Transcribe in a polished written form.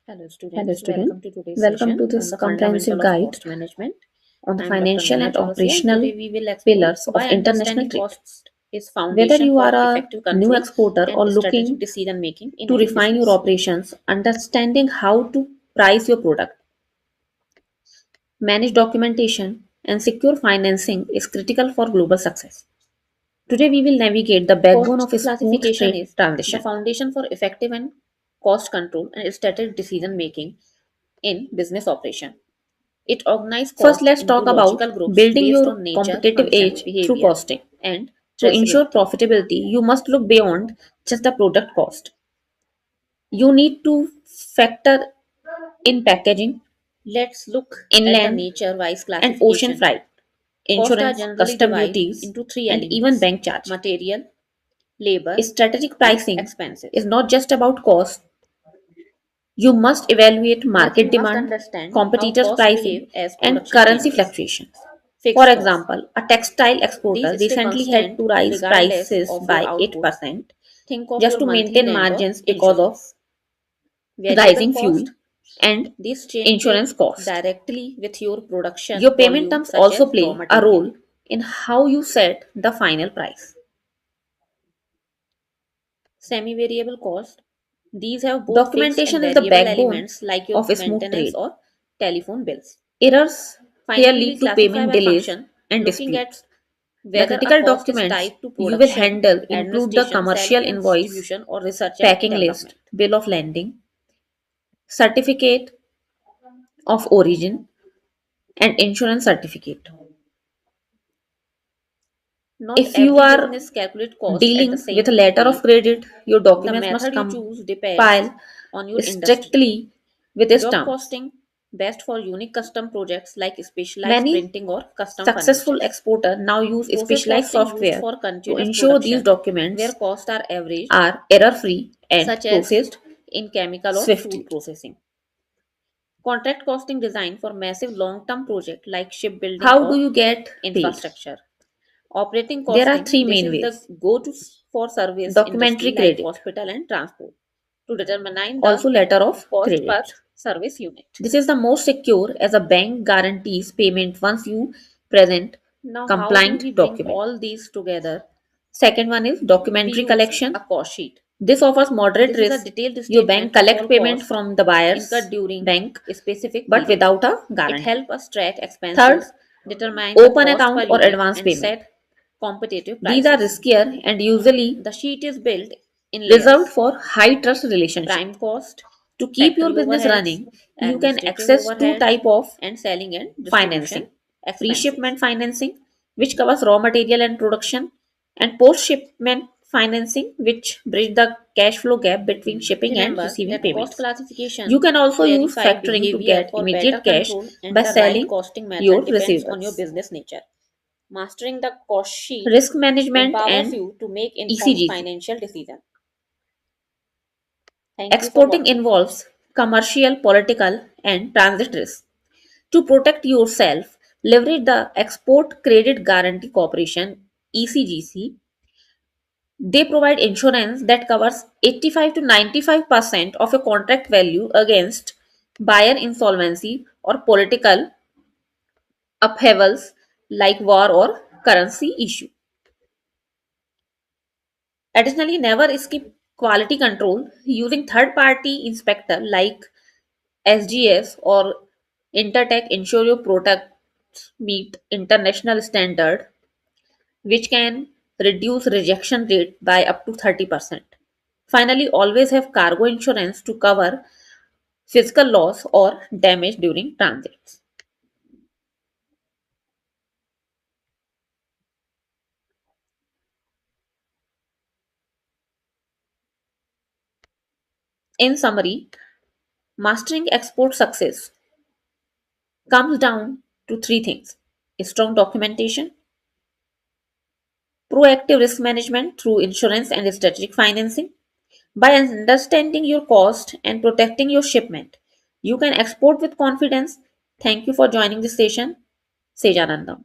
Hello, Hello, students. student. Welcome to today's Welcome to session on this the comprehensive fundamental of guide cost management. on the I am Dr. financial Neha and Chaurasia, and operational today we will explore pillars why of international understanding trade. cost is Whether foundation you for are a effective new control exporter or and strategic looking decision making in to any refine your business. operations, understanding how to price your product, manage documentation, and secure financing is critical for global success. Today, we will navigate the backbone Cost of a smooth classification trade is the transition. foundation for effective and cost control and strategic decision making in business operation. It organizes First, cost let's into talk about logical groups building based your on nature, competitive function, edge through behavior, costing. and To ensure traceability. profitability, you must look beyond just the product cost. You need to factor in packaging, Let's look at the inland nature-wise and ocean classification. freight, Costs are insurance, generally custom divided duties, into three and even elements: bank charge. material, labor, Strategic and pricing is expenses. not just about cost. You must evaluate Next, we market must demand, understand how competitors' costs pricing, behave as and production currency changes. fluctuations. For Fixed costs. example, a textile exporter These stay recently had constant to raise regardless prices of your by output. 8% Think of just your to monthly maintain rent or margins because of insurance. Variable rising fuel cost. and These changes insurance cost. directly with your Your production payment volume, terms such also as raw play a material. role in how you set the final price. Semi-variable cost. These have both fixed and Documentation is the variable backbone elements like your of a smooth maintenance trade. or telephone bills. Errors here Finally, we lead to classify payment by delays function, and looking dispute. at The whether a critical cost is documents tied to you will production, handle include the administration, commercial selling and invoice, distribution, or research and packing list, development. bill of landing, certificate of origin, and insurance certificate. Not If you every are business calculates cost at the dealing with a same letter of way. credit, your The documents must method you choose depends compile on your industry. strictly with its Job terms. costing best for unique custom projects like specialized Many printing or custom successful furniture. exporters now use Process specialized costing used software for to continuous ensure these production, where documents costs are averaged, are error free and such as processed in chemical or food swiftly. processing. Contract costing designed for massive long-term projects like shipbuilding How do or you get paid? infrastructure. Operating There are costing, three this main is the ways. go-to for service industry Documentary like credit, hospital and transport to determine the also letter of cost per credit. service unit. This is the most secure as a bank guarantees payment once you present Now, how do we compliant bring document. all these together? Second one is We documentary use a collection. cost sheet. This offers moderate This is a risk. detailed Your bank statement of collect all payment cost from the incurred buyer's during bank a specific but period. without a It guarantee. helps us track Third, expenses, determine the open cost per account or unit, advance and payment. set competitive These are prices. riskier and usually The sheet is built in reserved layers: for high trust relationship. prime cost, To keep your factory business overheads, running, you can administrative access two overheads, type of and selling and financing: distribution expenses. pre-shipment financing, which covers raw material and production, and post-shipment financing, which bridge the cash flow gap between shipping and Remember receiving that cost payments. You classification, can also use clarify factoring to behavior get for better immediate cash control, by and the right selling costing your method depends on your receivables. business nature. Mastering the cost sheet Risk management empowers and you to make informed ECGC. financial decisions. Thank you for Exporting watching. involves commercial, political, and transit risk. To protect yourself, leverage the Export Credit Guarantee Corporation (ECGC). They provide insurance that covers 85 to 95% of a contract value against buyer insolvency or political upheavals like war or currency issue. Additionally, never skip quality control using third party inspector like SGS or Intertech ensure your products meet international standard, which can reduce rejection rate by up to 30%. Finally, always have cargo insurance to cover physical loss or damage during transits. In summary, mastering export success comes down to three things: strong documentation, proactive risk management through insurance and strategic financing. By understanding your cost and protecting your shipment, you can export with confidence. Thank you for joining this session. Sejanandam.